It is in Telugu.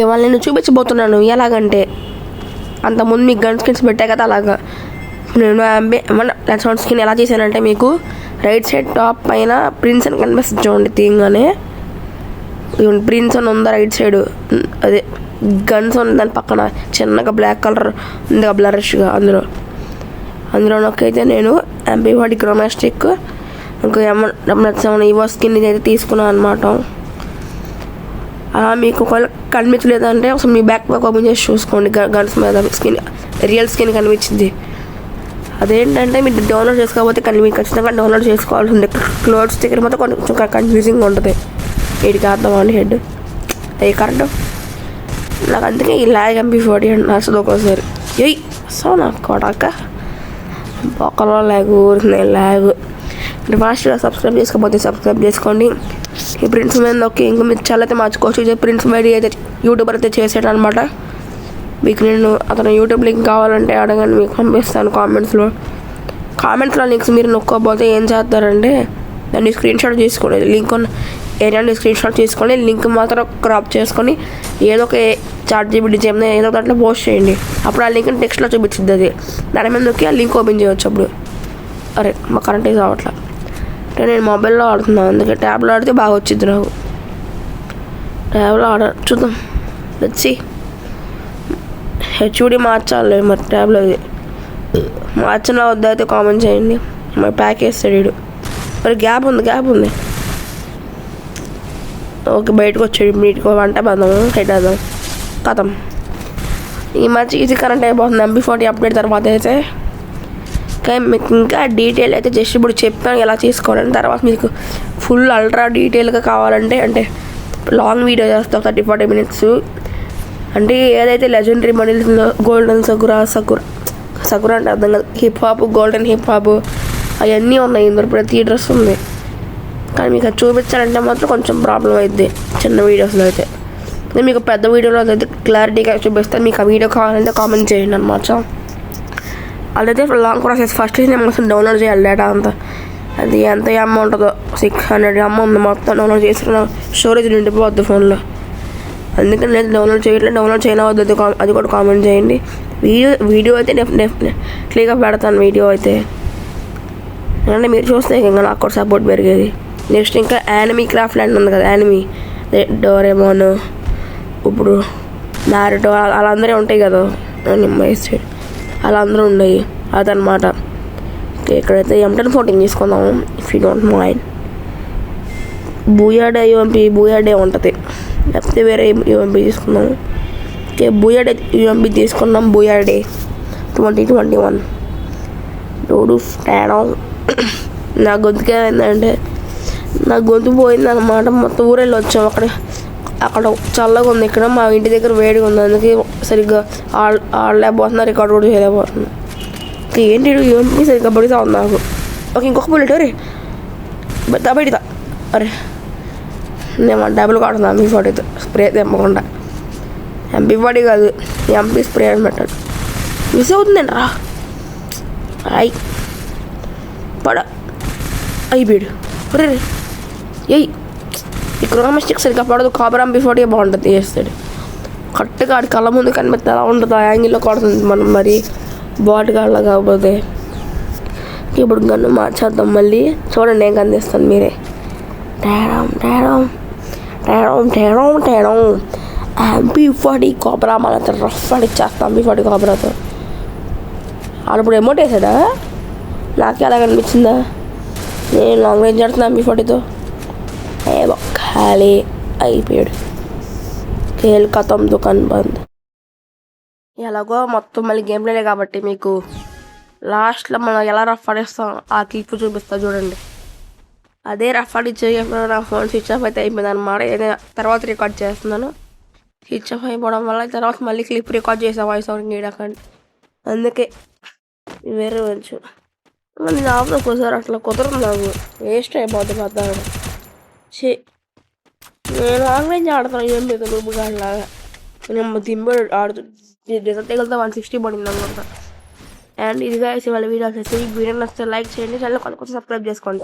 ఇవాళ నేను చూపించబోతున్నాను ఎలాగంటే అంతకుముందు మీకు గన్ స్కిన్స్ పెట్టా కదా అలాగా నేను సౌండ్ స్కిన్ ఎలా చేశానంటే మీకు రైట్ సైడ్ టాప్ పైన ప్రిన్స్ అని కనిపిస్తుంది చూడండి తీయంగానే ప్రిన్స్ అని ఉందా రైట్ సైడ్ అదే గన్స్ ఉంది దాని పక్కన చిన్నగా బ్లాక్ కలర్ ఉంది బ్లరిష్గా అందులో నాకైతే నేను MP40 క్రోమాస్టిక్ ఇంకా M7 ఈవో స్కిన్ అయితే తీసుకున్నాను అనమాట. అలా మీకు ఒకవేళ కనిపించలేదంటే ఒకసారి మీ బ్యాక్ ఓపెన్ చేసి చూసుకోండి. గన్స్ మీద స్కిన్ రియల్ స్కిన్ కనిపించింది. అదేంటంటే మీరు డౌన్లోడ్ చేసుకోకపోతే మీరు ఖచ్చితంగా డౌన్లోడ్ చేసుకోవాల్సింది. క్లోత్స్ దగ్గర మొత్తం కొంచెం కన్ఫ్యూజింగ్ ఉంటుంది. వీడికి అర్థం అని హెడ్ అయ్యి కరెక్ట్ నాకు అందుకే ఈ ల్యాగ్ MP40 అని నచ్చదు ఒక్కోసారి. సో నాకు కొడాక పక్కలో ల్యాగ్ ఊరుతున్నాయి ల్యాగ్. ఫాస్ట్గా సబ్స్క్రైబ్ చేసుకోకపోతే సబ్స్క్రైబ్ చేసుకోండి. ఈ ప్రిన్స్ మీద ఓకే ఇంకా మీరు చాలా అయితే మార్చుకోవచ్చు. ప్రిన్స్ మేడీ అయితే యూట్యూబర్ అయితే చేసాడు అనమాట. మీకు నేను అతను యూట్యూబ్ లింక్ కావాలంటే అడగండి, మీకు పంపిస్తాను కామెంట్స్లో లింక్స్ మీరు నొక్కపోతే ఏం చేస్తారంటే దాన్ని స్క్రీన్ షాట్ చేసుకోండి. లింక్ ఏదైనా స్క్రీన్ షాట్ చేసుకొని లింక్ మాత్రం క్రాప్ చేసుకొని ఏదో ఒక ChatGPT ఏదో ఒక దాంట్లో పోస్ట్ చేయండి. అప్పుడు ఆ లింక్ టెక్స్ట్లో చూపించింది. అది దాని మీద నొక్కి ఆ లింక్ ఓపెన్ చేయవచ్చు. అప్పుడు అరే మా కరెంట్ ఇది అవ్వట్లా అంటే నేను మొబైల్లో ఆడుతున్నాను, అందుకే ట్యాబ్లో ఆడితే బాగా వచ్చింది నాకు. ట్యాబ్లో చూద్దాం వచ్చి HUD మార్చాలి మరి ట్యాబ్లో. అది మార్చిన వద్ద అయితే కామెంట్ చేయండి. మరి ప్యాక్ వేస్తాడు వీడు. మరి గ్యాప్ ఉంది ఓకే బయటకు వచ్చాడు. మీటికి వంట పదాం హెడ్ అదాం కథం. ఈ మధ్య ఈజీ కరెంట్ అయిపోతుంది MP40 అప్డేట్ తర్వాత అయితే. కానీ మీకు ఇంకా డీటెయిల్ అయితే జస్ట్ ఇప్పుడు చెప్పాను ఎలా చేసుకోవాలని. తర్వాత మీకు ఫుల్ అల్ట్రా డీటెయిల్గా కావాలంటే అంటే లాంగ్ వీడియో చేస్తాం 30-40 minutes. అంటే ఏదైతే లెజెండరీ మోడల్స్ గోల్డెన్ సకురా అంటే అర్థం కాదు, hip hop golden hip hop అవన్నీ ఉన్నాయి. ఇందులో ప్రతి డ్రెస్ ఉంది. కానీ మీకు అది చూపించాలంటే మాత్రం కొంచెం ప్రాబ్లం అవుతుంది చిన్న వీడియోస్లో అయితే. మీకు పెద్ద వీడియోలో అయితే క్లారిటీగా చూపిస్తాను. మీకు ఆ వీడియో కావాలంటే కామెంట్ చేయండి అనమాట. అదైతే లాంగ్ ప్రాసెస్. ఫస్ట్ నేను మొత్తం డౌన్లోడ్ చేయాలి డేటా అంతా. అది ఎంత అమౌంట్ ఉంటుందో 600 ఉంది మొత్తం డౌన్లోడ్ చేసుకున్న స్టోరేజ్ నిండిపోద్ది ఫోన్లో. అందుకని నేను డౌన్లోడ్ చేయవద్దు అది కూడా కామెంట్ చేయండి. వీడియో అయితే డెఫినెట్లీగా పెడతాను వీడియో అయితే. ఎందుకంటే మీరు చూస్తే ఇంకా నాకు కూడా సపోర్ట్ పెరిగేది. నెక్స్ట్ ఇంకా యానిమీ క్రాఫ్ట్ ల్యాండ్ ఉంది కదా, యానిమీ డోరేమోన్ ఇప్పుడు నారుటో వాళ్ళందరూ ఉంటాయి కదా సైడ్ అలా అందరూ ఉన్నాయి అదనమాట. ఇక్కడైతే M1014 తీసుకుందాము ఇఫ్ యూ డోంట్ మైండ్. బూయాడే బూయాడే ఉంటుంది, లేకపోతే వేరే UMP తీసుకుందాము. బూయాడే UMP తీసుకున్నాం. బూయాడే 2021 డోడు తేడా. నా గొంతుకే ఏంటంటే నా గొంతు పోయిందన్నమాట. మొత్తం ఊరెళ్ళి వచ్చాము. అక్కడ చల్లగా ఉంది, ఇక్కడ మా ఇంటి దగ్గర వేడిగా ఉంది. అందుకే సరిగ్గా ఆడలేకపోతున్నా, రికార్డ్ కూడా చేయలేకపోతున్నా. ఏంటి UMP సరిగ్గా పడితా ఉంది నాకు. ఓకే ఇంకొక బుల్లెట్ అరే బయట అరే నేను డబ్బులు కాడుతున్నా MP40తో స్ప్రే తెమ్మకుండా. MP40 కాదు MP స్ప్రే అని పెట్టాడు. మిస్ అవుతుందండి రా అయ్ పడ అయిపోయాడు. రే ఈ క్రోమాస్టిక్ సరిగ్గా పడదు. కాపర్ MP40 బాగుంటుంది చేస్తాడు. కరెక్ట్గా ఆడి కళ్ళ ముందు కనిపిస్తే అలా ఉంటుంది. ఆ యాంగిల్లో కొడుతుంది మనం మరి బాట్గా అలా కాకపోతే. ఇప్పుడు గన్ను మార్చేద్దాం మళ్ళీ. చూడండి ఏం కనిపిస్తాను మీరే. MP40 కాపరా మన రఫ్ అడిచ్చేస్తాం. MP40 కాపరాతో ఆడు ఇప్పుడు ఎమౌంట్ వేసాడా? నాకే అలా కనిపించిందా? నేను లాంగ్ రేంజ్ ఆడుతున్నా MP40తో. ఖాళీ అయిపోయాడు. కేల్ కథం దుకాన్ బంద్. ఎలాగో మొత్తం మళ్ళీ గేమ్ ప్లేలే కాబట్టి మీకు లాస్ట్లో మనం ఎలా రఫ్ ఆడిస్తాం ఆ క్లిప్ చూపిస్తా చూడండి. అదే రఫ్ ఆడిచ్చే నా ఫోన్ స్విచ్ ఆఫ్ అయితే అయిపోయింది అనమాట. ఏదైనా తర్వాత రికార్డ్ చేస్తున్నాను. స్విచ్ ఆఫ్ అయిపోవడం వల్ల తర్వాత మళ్ళీ క్లిప్ రికార్డ్ చేసా వాయిస్ ఓవర్ చేయడానికి. అందుకే వేరే వచ్చు నేను ఆఫ్లో ఒకసారి అట్లా కుదరదు నాకు. వేస్ట్ అయిపోతుంది పెద్ద. నేను ఆన్లైన్ ఆడతాను UMP గ్రూప్ లాగా. నేను దింబడి తగిలితే 160 పడింది అనుకుంటా. అండ్ ఇదిగా ఇవాళ వీడియో వచ్చేసి వీడియో నచ్చితే లైక్ చేయండి, ఛానల్ కొంచెం సబ్స్క్రైబ్ చేసుకోండి.